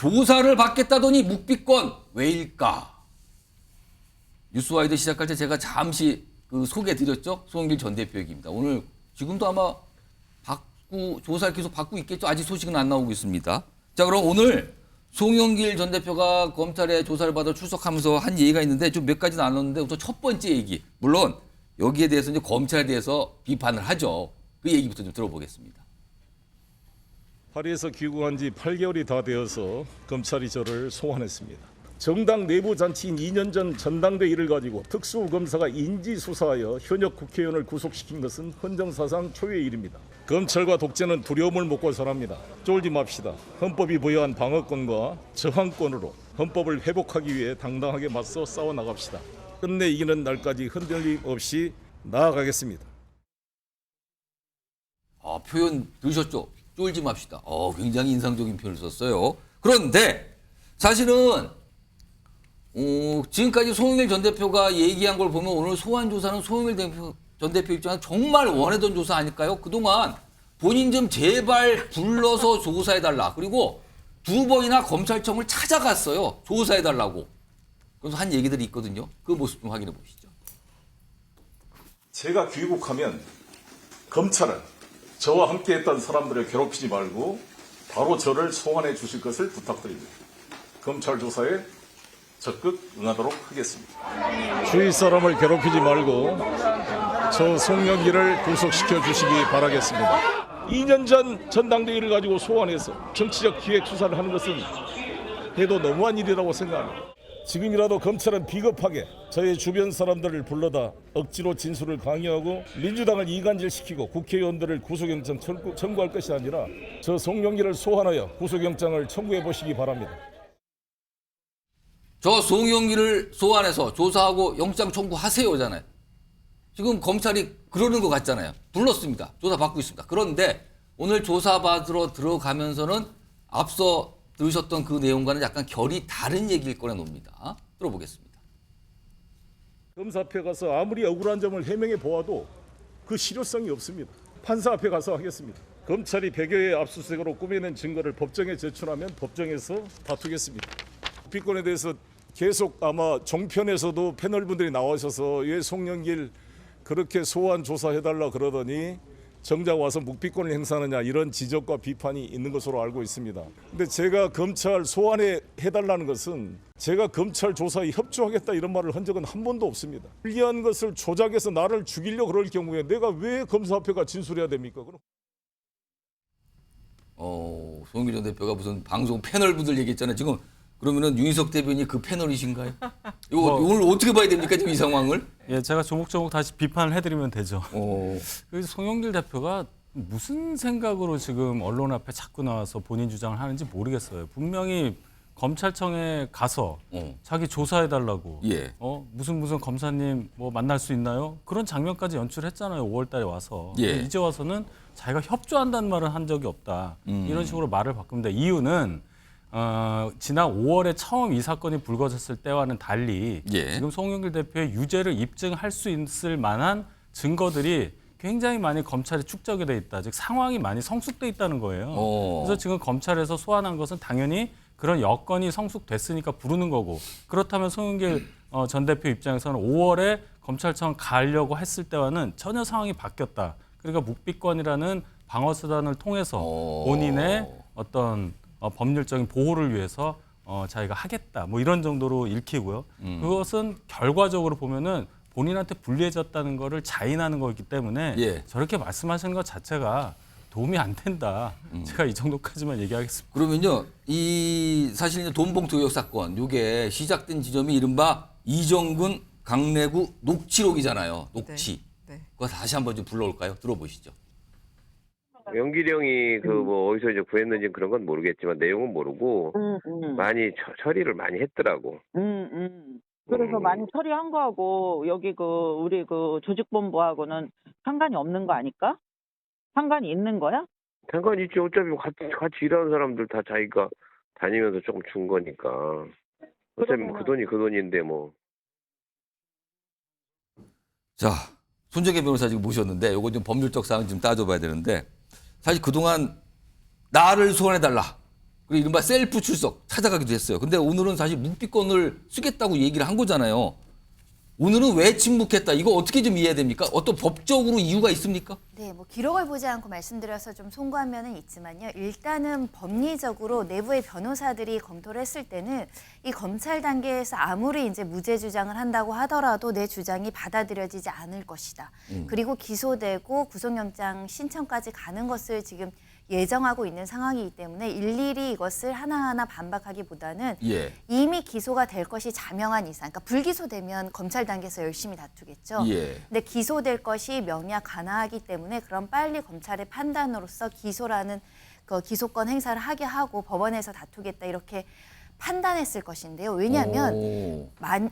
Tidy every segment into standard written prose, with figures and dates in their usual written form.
조사를 받겠다더니 묵비권 왜일까? 뉴스와이드 시작할 때 제가 잠시 그 소개해드렸죠. 송영길 전 대표 얘기입니다. 오늘 지금도 아마 조사를 계속 받고 있겠죠. 아직 소식은 안 나오고 있습니다. 자, 그럼 오늘 송영길 전 대표가 검찰에 조사를 받아 출석하면서 한 얘기가 있는데 좀 몇 가지 나눴는데 우선 첫 번째 얘기. 물론 여기에 대해서 이제 검찰에 대해서 비판을 하죠. 그 얘기부터 좀 들어보겠습니다. 파리에서 귀국한 지 8개월이 다 되어서 검찰이 저를 소환했습니다. 정당 내부 잔치인 2년 전 전당대회를 가지고 특수검사가 인지수사하여 현역 국회의원을 구속시킨 것은 헌정사상 초유의 일입니다. 검찰과 독재는 두려움을 먹고 살합니다. 쫄지 맙시다. 헌법이 부여한 방어권과 저항권으로 헌법을 회복하기 위해 당당하게 맞서 싸워나갑시다. 끝내 이기는 날까지 흔들림 없이 나아가겠습니다. 표현 들으셨죠? 쫄지 맙시다. 굉장히 인상적인 표현을 썼어요. 그런데 사실은 지금까지 송영길 전 대표가 얘기한 걸 보면 오늘 소환 조사는 송영길 전 대표 입장에서 정말 원하던 조사 아닐까요? 그동안 본인 좀 제발 불러서 조사해달라. 그리고 2번이나 검찰청을 찾아갔어요. 조사해달라고. 그래서 한 얘기들이 있거든요. 그 모습 좀 확인해 보시죠. 제가 귀국하면 검찰은 저와 함께했던 사람들을 괴롭히지 말고 바로 저를 소환해 주실 것을 부탁드립니다. 검찰 조사에 적극 응하도록 하겠습니다. 주위 사람을 괴롭히지 말고 저 송영길을 구속시켜 주시기 바라겠습니다. 2년 전 전당대회를 가지고 소환해서 정치적 기획 수사를 하는 것은 해도 너무한 일이라고 생각합니다. 지금이라도 검찰은 비겁하게 저의 주변 사람들을 불러다 억지로 진술을 강요하고 민주당을 이간질시키고 국회의원들을 구속영장 청구할 것이 아니라 저 송영길을 소환하여 구속영장을 청구해 보시기 바랍니다. 저 송영길을 소환해서 조사하고 영장 청구하세요잖아요. 지금 검찰이 그러는 것 같잖아요. 불렀습니다. 조사 받고 있습니다. 그런데 오늘 조사 받으러 들어가면서는 앞서 들으셨던 그 내용과는 약간 결이 다른 얘기를 꺼내놉니다. 들어보겠습니다. 검사 앞에 가서 아무리 억울한 점을 해명해 보아도 그 실효성이 없습니다. 판사 앞에 가서 하겠습니다. 검찰이 100여의 압수수색으로 꾸며낸 증거를 법정에 제출하면 법정에서 다투겠습니다. 묵비권에 대해서 계속 아마 종편에서도 패널분들이 나오셔서 왜 송영길 그렇게 소환 조사해달라 그러더니 정작 와서 묵비권을 행사하느냐 이런 지적과 비판이 있는 것으로 알고 있습니다. 근데 제가 검찰 소환해달라는 것은 제가 검찰 조사에 협조하겠다 이런 말을 한 적은 한 번도 없습니다. 불리한 것을 조작해서 나를 죽이려고 그럴 경우에 내가 왜 검사 앞에 가 진술해야 됩니까? 송영길 전 대표가 무슨 방송 패널분들 얘기했잖아요. 지금 그러면은 윤희석 대변인이 그 패널이신가요? 이거 오늘 어떻게 봐야 됩니까? 지금 이 상황을? 예, 제가 조목조목 다시 비판을 해드리면 되죠. 그래서 송영길 대표가 무슨 생각으로 지금 언론 앞에 자꾸 나와서 본인 주장을 하는지 모르겠어요. 분명히 검찰청에 가서 자기 조사해달라고 예. 무슨 검사님 뭐 만날 수 있나요? 그런 장면까지 연출했잖아요. 5월달에 와서. 예. 이제 와서는 자기가 협조한다는 말은 한 적이 없다. 이런 식으로 말을 바꿉니다. 이유는 지난 5월에 처음 이 사건이 불거졌을 때와는 달리 예. 지금 송영길 대표의 유죄를 입증할 수 있을 만한 증거들이 굉장히 많이 검찰에 축적이 돼 있다. 즉 상황이 많이 성숙돼 있다는 거예요. 그래서 지금 검찰에서 소환한 것은 당연히 그런 여건이 성숙됐으니까 부르는 거고, 그렇다면 송영길 전 대표 입장에서는 5월에 검찰청 가려고 했을 때와는 전혀 상황이 바뀌었다. 그러니까 묵비권이라는 방어수단을 통해서 본인의 어떤 법률적인 보호를 위해서 자기가 하겠다. 뭐 이런 정도로 읽히고요. 그것은 결과적으로 보면은 본인한테 불리해졌다는 거를 자인하는 거기 때문에 예. 저렇게 말씀하시는 것 자체가 도움이 안 된다. 제가 이 정도까지만 얘기하겠습니다. 그러면요, 이 사실 이제 돈봉투 의혹 사건, 이게 시작된 지점이 이른바 이정근 강내구 녹취록이잖아요. 녹취. 네. 그거 다시 한번 좀 불러올까요? 들어보시죠. 영길이 형이 그 뭐 어디서 이제 구했는지 그런 건 모르겠지만 내용은 모르고 많이 처리를 많이 했더라고. 그래서 많이 처리한 거하고 여기 그 우리 그 조직본부하고는 상관이 없는 거 아닐까? 상관이 있는 거야? 상관이 있지. 어차피 같이 일하는 사람들 다 자기가 다니면서 조금 준 거니까. 어차피 그 돈이 그 돈인데 뭐. 자, 손정혜 변호사 지금 모셨는데 요거 좀 법률적 사항 좀 따져봐야 되는데 사실 그동안 나를 소환해달라. 그리고 이른바 셀프 출석 찾아가기도 했어요. 근데 오늘은 사실 묵비권을 쓰겠다고 얘기를 한 거잖아요. 오늘은 왜 침묵했다? 이거 어떻게 좀 이해해야 됩니까? 어떤 법적으로 이유가 있습니까? 네, 뭐 기록을 보지 않고 말씀드려서 좀 송구한 면은 있지만요. 일단은 법리적으로 내부의 변호사들이 검토를 했을 때는 이 검찰 단계에서 아무리 이제 무죄 주장을 한다고 하더라도 내 주장이 받아들여지지 않을 것이다. 그리고 기소되고 구속영장 신청까지 가는 것을 지금 예정하고 있는 상황이기 때문에 일일이 이것을 하나하나 반박하기보다는 예. 이미 기소가 될 것이 자명한 이상, 그러니까 불기소되면 검찰 단계에서 열심히 다투겠죠. 예. 근데 기소될 것이 명약 가나하기 때문에 그럼 빨리 검찰의 판단으로서 기소라는 그 기소권 행사를 하게 하고 법원에서 다투겠다 이렇게 판단했을 것인데요. 왜냐하면 오.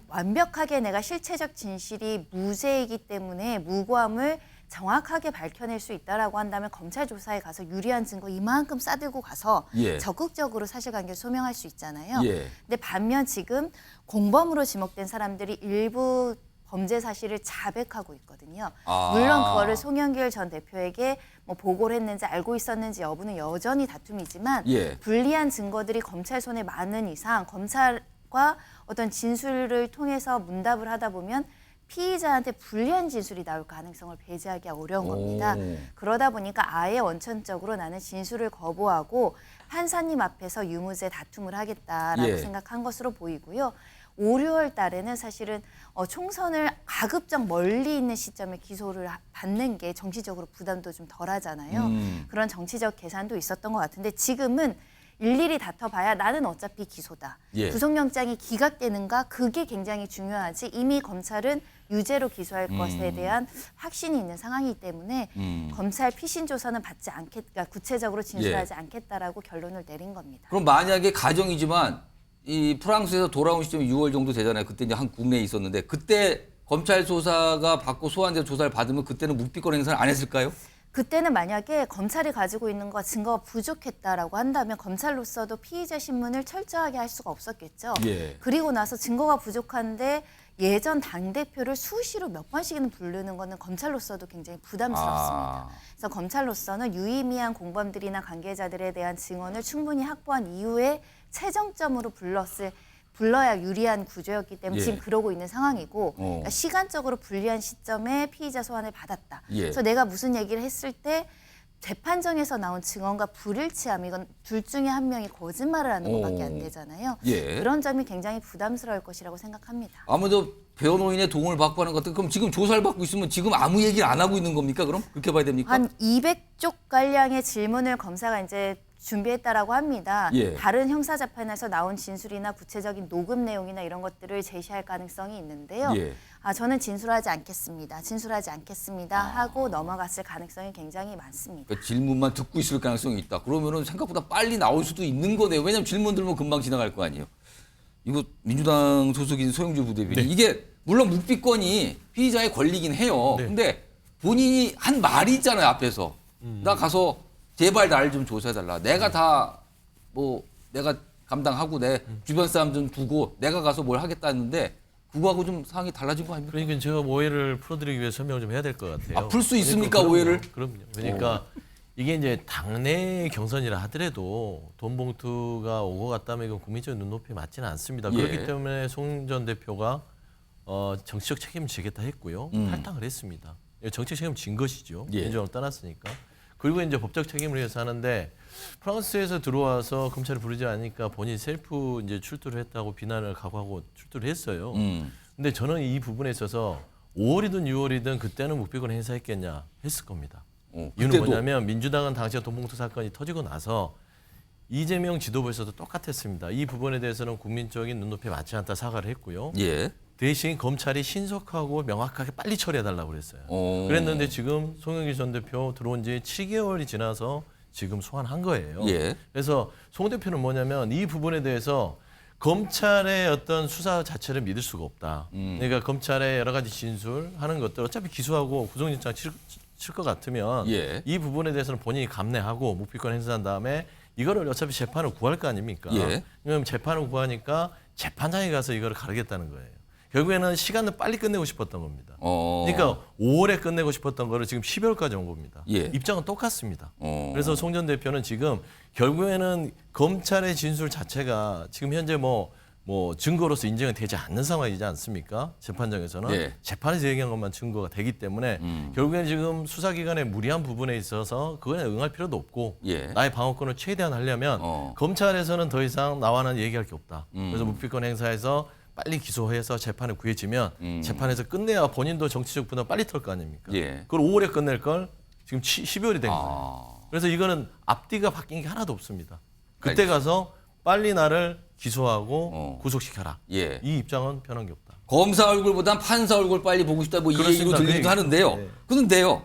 완벽하게 내가 실체적 진실이 무죄이기 때문에 무고함을 정확하게 밝혀낼 수 있다라고 한다면 검찰 조사에 가서 유리한 증거 이만큼 싸들고 가서 예. 적극적으로 사실관계를 소명할 수 있잖아요. 예. 근데 반면 지금 공범으로 지목된 사람들이 일부 범죄 사실을 자백하고 있거든요. 아. 물론 그거를 송영길 전 대표에게 뭐 보고를 했는지 알고 있었는지 여부는 여전히 다툼이지만 예. 불리한 증거들이 검찰 손에 많은 이상 검찰과 어떤 진술을 통해서 문답을 하다 보면 피의자한테 불리한 진술이 나올 가능성을 배제하기 어려운 겁니다. 오. 그러다 보니까 아예 원천적으로 나는 진술을 거부하고 판사님 앞에서 유무죄 다툼을 하겠다라고 예. 생각한 것으로 보이고요. 5, 6월 달에는 사실은 총선을 가급적 멀리 있는 시점에 기소를 받는 게 정치적으로 부담도 좀 덜하잖아요. 그런 정치적 계산도 있었던 것 같은데 지금은 일일이 다퉈봐야 나는 어차피 기소다. 예. 구속영장이 기각되는가 그게 굉장히 중요하지 이미 검찰은 유죄로 기소할 것에 대한 확신이 있는 상황이기 때문에 검찰 피신 조사는 받지 않겠다, 구체적으로 진술하지 않겠다라고 결론을 내린 겁니다. 그럼 만약에 가정이지만 이 프랑스에서 돌아온 시점이 6월 정도 되잖아요. 그때 이제 한 국내에 있었는데 그때 검찰 조사가 받고 소환돼서 조사를 받으면 그때는 묵비권 행사를 안 했을까요? 그때는 만약에 검찰이 가지고 있는 거 증거가 부족했다라고 한다면 검찰로서도 피의자 신문을 철저하게 할 수가 없었겠죠. 예. 그리고 나서 증거가 부족한데 예전 당대표를 수시로 몇 번씩이나 부르는 거는 검찰로서도 굉장히 부담스럽습니다. 그래서 검찰로서는 유의미한 공범들이나 관계자들에 대한 증언을 충분히 확보한 이후에 최종점으로 불러야 유리한 구조였기 때문에 예. 지금 그러고 있는 상황이고 그러니까 시간적으로 불리한 시점에 피의자 소환을 받았다. 예. 그래서 내가 무슨 얘기를 했을 때 재판정에서 나온 증언과 불일치함 이건 둘 중에 한 명이 거짓말을 하는 것밖에 안 되잖아요. 예. 그런 점이 굉장히 부담스러울 것이라고 생각합니다. 아무래도 배우노인의 도움을 받고 하는 것들 그럼 지금 조사를 받고 있으면 지금 아무 얘기를 안 하고 있는 겁니까? 그럼 그렇게 봐야 됩니까? 한 200쪽 가량의 질문을 검사가 이제 준비했다라고 합니다. 예. 다른 형사재판에서 나온 진술이나 구체적인 녹음 내용이나 이런 것들을 제시할 가능성이 있는데요. 예. 저는 진술하지 않겠습니다 하고 넘어갔을 가능성이 굉장히 많습니다. 그러니까 질문만 듣고 있을 가능성이 있다. 그러면은 생각보다 빨리 나올 수도 있는 거네요. 왜냐하면 질문 들으면 금방 지나갈 거 아니에요. 이거 민주당 소속인 소영주 부대변인 이게 물론 묵비권이 피의자의 권리긴 해요. 근데 본인이 한 말이 있잖아요 앞에서. 나 가서 제발 날 좀 조사해달라. 내가 다 뭐 내가 감당하고 내 주변 사람 좀 두고 내가 가서 뭘 하겠다 했는데 그거하고 좀 상황이 달라진 거 아닙니까? 그러니까 제가 오해를 풀어드리기 위해 설명을 좀 해야 될 것 같아요. 풀 수 있습니까, 그럼요, 오해를? 그럼요. 그러니까 이게 이제 당내 경선이라 하더라도 돈 봉투가 오고 갔다면 이건 국민적 눈높이에 맞지는 않습니다. 예. 그렇기 때문에 송 전 대표가 정치적 책임을 지겠다 했고요. 탈당을 했습니다. 정치적 책임을 진 것이죠. 예. 민주당을 떠났으니까. 그리고 이제 법적 책임을 위해서 하는데 프랑스에서 들어와서 검찰을 부르지 않으니까 본인이 셀프 이제 출두를 했다고 비난을 각오하고 출두를 했어요. 근데 저는 이 부분에 있어서 5월이든 6월이든 그때는 묵비권 행사했겠냐 했을 겁니다. 이유는 그때도. 뭐냐면 민주당은 당시에 돈봉투 사건이 터지고 나서 이재명 지도부에서도 똑같았습니다. 이 부분에 대해서는 국민적인 눈높이에 맞지 않다 사과를 했고요. 예. 대신 검찰이 신속하고 명확하게 빨리 처리해달라고 그랬어요. 오. 그랬는데 지금 송영길 전 대표 들어온 지 7개월이 지나서 지금 소환한 거예요. 예. 그래서 송 대표는 뭐냐면 이 부분에 대해서 검찰의 어떤 수사 자체를 믿을 수가 없다. 그러니까 검찰의 여러 가지 진술하는 것들 어차피 기소하고 구속영장 칠 것 같으면 예. 이 부분에 대해서는 본인이 감내하고 묵비권 행사한 다음에 이거를 어차피 재판을 구할 거 아닙니까? 예. 그럼 재판을 구하니까 재판장에 가서 이거를 가르겠다는 거예요. 결국에는 시간을 빨리 끝내고 싶었던 겁니다. 그러니까 5월에 끝내고 싶었던 거를 지금 12월까지 온 겁니다. 예. 입장은 똑같습니다. 그래서 송 전 대표는 지금 결국에는 검찰의 진술 자체가 지금 현재 뭐 증거로서 인정이 되지 않는 상황이지 않습니까? 재판장에서는 예. 재판에서 얘기한 것만 증거가 되기 때문에 결국에는 지금 수사기관의 무리한 부분에 있어서 그거에 응할 필요도 없고 예. 나의 방어권을 최대한 하려면 검찰에서는 더 이상 나와는 얘기할 게 없다. 그래서 묵비권 행사해서 빨리 기소해서 재판에 구해지면 재판에서 끝내야 본인도 정치적 부담 빨리 털 거 아닙니까? 예. 그걸 5월에 끝낼 걸 지금 12월이 된 거예요. 그래서 이거는 앞뒤가 바뀐 게 하나도 없습니다. 그때 가서 빨리 나를 기소하고 구속시켜라. 예. 이 입장은 변한 게 없다. 검사 얼굴보단 판사 얼굴 빨리 보고 싶다 뭐 이 얘기로 그렇습니다. 들리기도 그 하는데요. 네. 그런데요.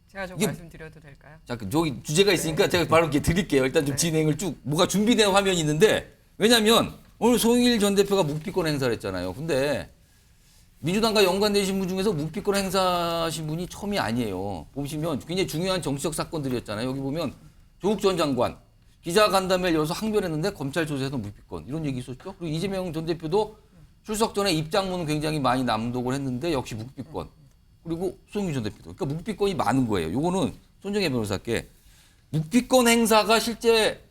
제가 좀 이게- 말씀드려도 될까요? 자, 저기 주제가 있으니까 제가 바로 이렇게 드릴게요. 일단 좀 진행을 쭉 뭐가 준비된 화면이 있는데 왜냐하면 오늘 송영길 전 대표가 묵비권 행사를 했잖아요. 근데 민주당과 연관되신 분 중에서 묵비권 행사하신 분이 처음이 아니에요. 보시면 굉장히 중요한 정치적 사건들이었잖아요. 여기 보면 조국 전 장관 기자간담회를 열어서 항변했는데 검찰 조사에서 묵비권 이런 얘기 있었죠. 그리고 이재명 전 대표도 출석 전에 입장문은 굉장히 많이 낭독을 했는데 역시 묵비권. 그리고 송영길 전 대표도. 그러니까 묵비권이 많은 거예요. 요거는 손정혜 변호사께 묵비권 행사가 실제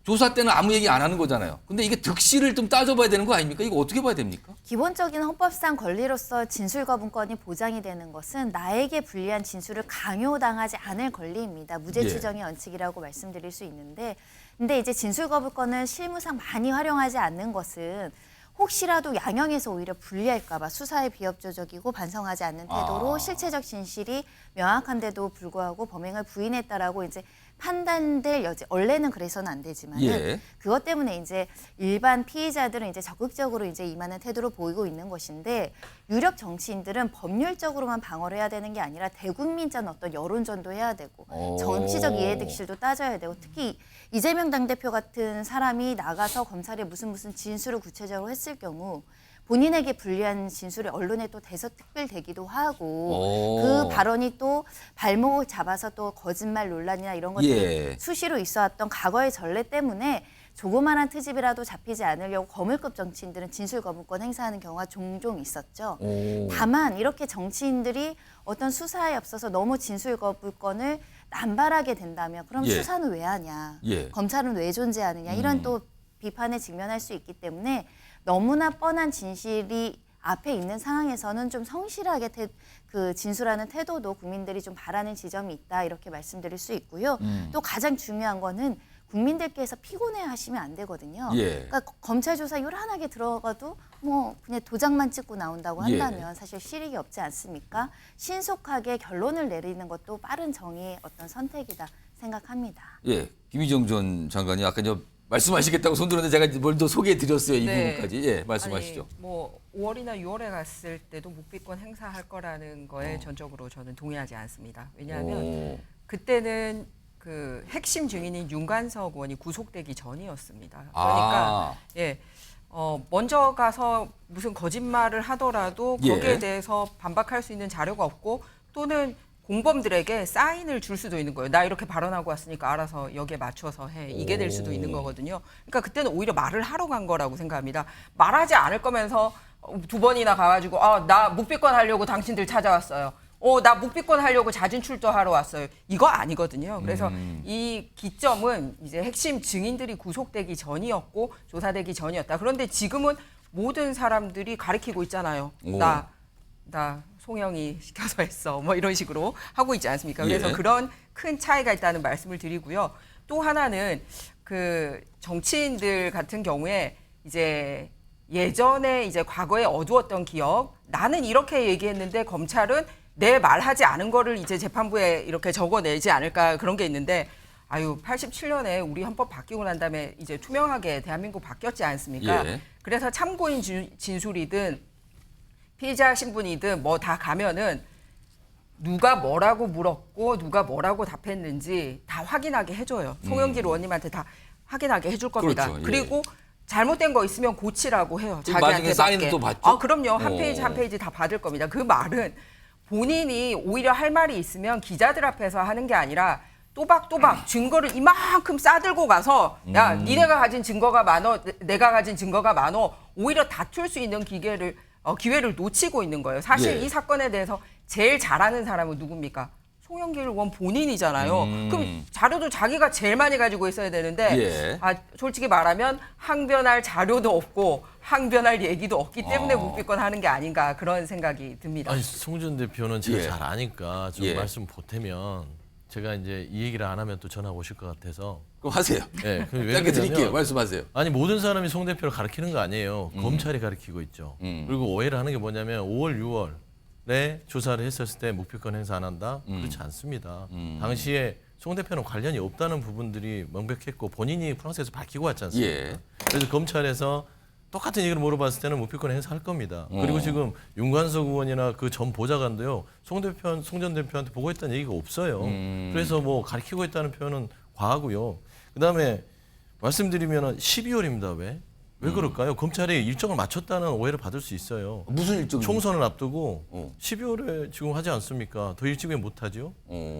조사 때는 아무 얘기 안 하는 거잖아요. 근데 이게 득실을 좀 따져봐야 되는 거 아닙니까? 이거 어떻게 봐야 됩니까? 기본적인 헌법상 권리로서 진술 거부권이 보장이 되는 것은 나에게 불리한 진술을 강요당하지 않을 권리입니다. 무죄 예. 추정의 원칙이라고 말씀드릴 수 있는데, 근데 이제 진술 거부권을 실무상 많이 활용하지 않는 것은 혹시라도 양형에서 오히려 불리할까 봐 수사에 비협조적이고 반성하지 않는 태도로 실체적 진실이 명확한데도 불구하고 범행을 부인했다라고 이제 판단될 여지, 원래는 그래서는 안 되지만 예. 그것 때문에 이제 일반 피의자들은 이제 적극적으로 이제 임하는 태도를 보이고 있는 것인데, 유력 정치인들은 법률적으로만 방어를 해야 되는 게 아니라 대국민전 어떤 여론전도 해야 되고 정치적 이해득실도 따져야 되고, 특히 이재명 당대표 같은 사람이 나가서 검찰에 무슨 진술을 구체적으로 했을 경우 본인에게 불리한 진술이 언론에 또 대서특필되기도 하고 그 발언이 또 발목을 잡아서 또 거짓말 논란이나 이런 것들이 예. 수시로 있어왔던 과거의 전례 때문에 조그마한 트집이라도 잡히지 않으려고 거물급 정치인들은 진술 거부권 행사하는 경우가 종종 있었죠. 다만 이렇게 정치인들이 어떤 수사에 앞서서 너무 진술 거부권을 남발하게 된다면 그럼 예. 수사는 왜 하냐, 예. 검찰은 왜 존재하느냐, 이런 또 비판에 직면할 수 있기 때문에 너무나 뻔한 진실이 앞에 있는 상황에서는 좀 성실하게 그 진술하는 태도도 국민들이 좀 바라는 지점이 있다, 이렇게 말씀드릴 수 있고요. 또 가장 중요한 거는 국민들께서 피곤해하시면 안 되거든요. 예. 그러니까 검찰 조사 요란하게 들어가도 뭐 그냥 도장만 찍고 나온다고 한다면 사실 실익이 없지 않습니까? 신속하게 결론을 내리는 것도 빠른 정의의 어떤 선택이다 생각합니다. 예. 김희정 전 장관이 아까 말씀하시겠다고 손 들었는데 제가 뭘 더 소개해 드렸어요. 이 네. 부분까지. 예, 말씀하시죠. 아니, 뭐 5월이나 6월에 갔을 때도 묵비권 행사할 거라는 거에 전적으로 저는 동의하지 않습니다. 왜냐하면 그때는 그 핵심 증인인 윤관석 의원이 구속되기 전이었습니다. 그러니까 먼저 가서 무슨 거짓말을 하더라도 거기에 예. 대해서 반박할 수 있는 자료가 없고, 또는 공범들에게 사인을 줄 수도 있는 거예요. 나 이렇게 발언하고 왔으니까 알아서 여기에 맞춰서 해. 이게 될 수도 있는 거거든요. 그러니까 그때는 오히려 말을 하러 간 거라고 생각합니다. 말하지 않을 거면서 2번이나 가가지고 나 묵비권 하려고 당신들 찾아왔어요. 나 묵비권 하려고 자진 출두하러 왔어요. 이거 아니거든요. 그래서 이 기점은 이제 핵심 증인들이 구속되기 전이었고 조사되기 전이었다. 그런데 지금은 모든 사람들이 가리키고 있잖아요. 나 송영이 시켜서 했어. 뭐 이런 식으로 하고 있지 않습니까? 그래서 예. 그런 큰 차이가 있다는 말씀을 드리고요. 또 하나는 그 정치인들 같은 경우에 이제 예전에 이제 과거에 어두웠던 기억, 나는 이렇게 얘기했는데 검찰은 내 말하지 않은 거를 이제 재판부에 이렇게 적어내지 않을까, 그런 게 있는데, 87년에 우리 헌법 바뀌고 난 다음에 이제 투명하게 대한민국 바뀌었지 않습니까? 예. 그래서 참고인 진술이든 피의자 신분이든 뭐 다 가면은 누가 뭐라고 물었고 누가 뭐라고 답했는지 다 확인하게 해줘요. 송영길 의원님한테 다 확인하게 해줄 겁니다. 그렇죠. 예. 그리고 잘못된 거 있으면 고치라고 해요. 나중에 자기한테 사인은 맞게. 또 받죠? 그럼요. 한 페이지 한 페이지 다 받을 겁니다. 그 말은 본인이 오히려 할 말이 있으면 기자들 앞에서 하는 게 아니라 또박또박 증거를 이만큼 싸들고 가서 야, 니네가 가진 증거가 많어, 내가 가진 증거가 많어, 오히려 다툴 수 있는 기회를 놓치고 있는 거예요. 사실 예. 이 사건에 대해서 제일 잘 아는 사람은 누굽니까? 송영길 의원 본인이잖아요. 그럼 자료도 자기가 제일 많이 가지고 있어야 되는데 예. 솔직히 말하면 항변할 자료도 없고 항변할 얘기도 없기 때문에 묵비권 하는 게 아닌가 그런 생각이 듭니다. 아니 송전 대표는 제가 예. 잘 아니까 좀 예. 말씀 보태면 제가 이제 이 얘기를 안 하면 또 전화 오실 것 같아서. 그럼 하세요. 예, 왜 짧게 드릴게요. 그러냐면 말씀하세요. 아니 모든 사람이 송 대표를 가리키는 거 아니에요. 검찰이 가리키고 있죠. 그리고 오해를 하는 게 뭐냐면 5월, 6월에 조사를 했었을 때 묵비권 행사 안 한다? 그렇지 않습니다. 당시에 송 대표는 관련이 없다는 부분들이 명백했고 본인이 프랑스에서 밝히고 왔지 않습니까? 예. 그래서 검찰에서 똑같은 얘기를 물어봤을 때는 묵비권 행사할 겁니다. 그리고 지금 윤관석 의원이나 그 전 보좌관도요. 송 전 대표한테 보고했다는 얘기가 없어요. 그래서 뭐 가리키고 있다는 표현은 과하고요. 그다음에 말씀드리면 12월입니다. 왜 그럴까요? 검찰이 일정을 맞췄다는 오해를 받을 수 있어요. 무슨 일정? 총선을 앞두고 12월에 지금 하지 않습니까? 더 일찍 왜 못하죠?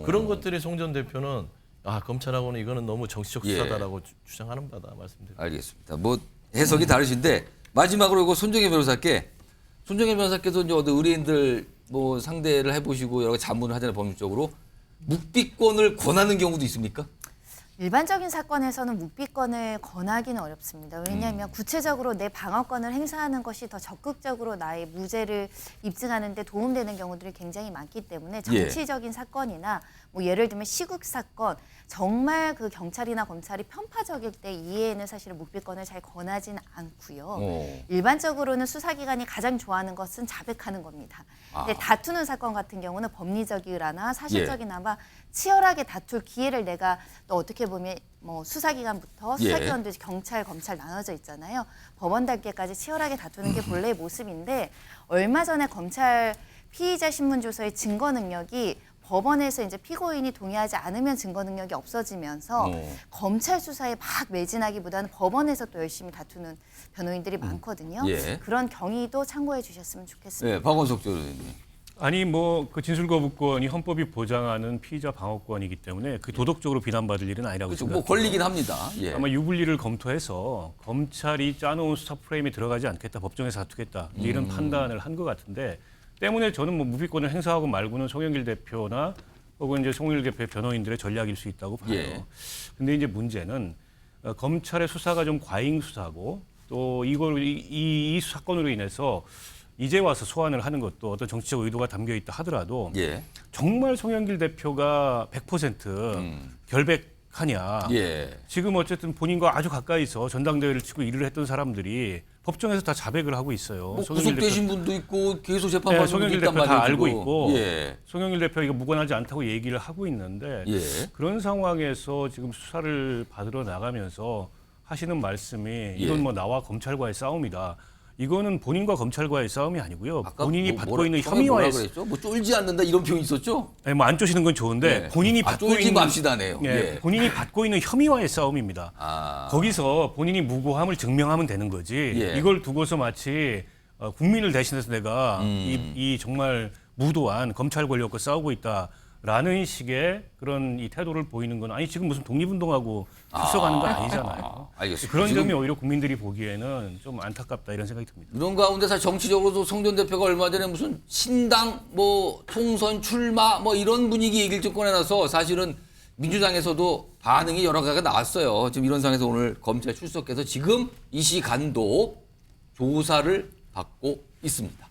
그런 것들이 송 전 대표는 검찰하고는 이거는 너무 정치적 예. 수사다라고 주장하는 바다 말씀드립니다. 알겠습니다. 뭐 해석이 다르신데 마지막으로 이거 손정혜 변호사께서 이제 어떤 의뢰인들 뭐 상대를 해보시고 여러 가지 자문을 하잖아요. 법률적으로 묵비권을 권하는 경우도 있습니까? 일반적인 사건에서는 묵비권을 권하기는 어렵습니다. 왜냐하면 구체적으로 내 방어권을 행사하는 것이 더 적극적으로 나의 무죄를 입증하는 데 도움되는 경우들이 굉장히 많기 때문에 정치적인 사건이나 뭐 예를 들면 시국 사건, 정말 그 경찰이나 검찰이 편파적일 때 이해에는 사실은 묵비권을 잘 권하지는 않고요. 일반적으로는 수사기관이 가장 좋아하는 것은 자백하는 겁니다. 근데 다투는 사건 같은 경우는 법리적이거나 사실적이나마 치열하게 다툴 기회를 내가 또 어떻게 보면 뭐 수사기관부터 수사기관도 경찰, 검찰 나눠져 있잖아요. 법원 단계까지 치열하게 다투는 게 본래의 모습인데 얼마 전에 검찰 피의자 신문조서의 증거 능력이 법원에서 이제 피고인이 동의하지 않으면 증거 능력이 없어지면서 검찰 수사에 막 매진하기보다는 법원에서 또 열심히 다투는 변호인들이 많거든요. 그런 경위도 참고해 주셨으면 좋겠습니다. 네, 박원석 변호사님. 아니 뭐 그 진술거부권이 헌법이 보장하는 피의자 방어권이기 때문에 그 도덕적으로 비난받을 일은 아니라고 그렇죠. 생각해요. 뭐 권리긴 합니다. 예. 아마 유불리를 검토해서 검찰이 짜놓은 수사 프레임에 들어가지 않겠다, 법정에서 다투겠다 이제 이런 판단을 한 것 같은데 때문에 저는 뭐 무비권을 행사하고 말고는 송영길 대표나 혹은 이제 송영길 대표의 변호인들의 전략일 수 있다고 봐요. 근데 이제 문제는 검찰의 수사가 좀 과잉 수사고 또 이 사건으로 인해서 이제 와서 소환을 하는 것도 어떤 정치적 의도가 담겨 있다 하더라도 정말 송영길 대표가 100% 결백하냐. 지금 어쨌든 본인과 아주 가까이서 전당대회를 치고 일을 했던 사람들이 법정에서 다 자백을 하고 있어요. 뭐 구속되신 분도 있고 계속 재판 받는 분도 송영길 있단 대표 말이에요. 다 알고 있고 예. 송영길 대표가 이거 무관하지 않다고 얘기를 하고 있는데 그런 상황에서 지금 수사를 받으러 나가면서 하시는 말씀이 이건 뭐 나와 검찰과의 싸움이다. 이거는 본인과 검찰과의 싸움이 아니고요. 본인이 받고 있는 혐의와의 그랬죠? 뭐 쫄지 않는다 이런 표현이 있었죠? 네, 뭐 안 쪼시는 건 좋은데 본인이 받고 쫄지 있는 맙시다네요. 본인이 받고 있는 혐의와의 싸움입니다. 거기서 본인이 무고함을 증명하면 되는 거지. 이걸 두고서 마치 국민을 대신해서 내가 이 정말 무도한 검찰 권력과 싸우고 있다라는 식의 그런 이 태도를 보이는 건 아니 지금 무슨 독립운동하고 출석하는 거 아니잖아요. 알겠습니다. 그런 점이 오히려 국민들이 보기에는 좀 안타깝다 이런 생각이 듭니다. 이런 가운데 사실 정치적으로도 송 전 대표가 얼마 전에 무슨 신당 뭐 총선 출마 뭐 이런 분위기 얘기를 좀 꺼내놔서 사실은 민주당에서도 반응이 여러 가지가 나왔어요. 지금 이런 상황에서 오늘 검찰 출석해서 지금 이 시간도 조사를 받고 있습니다.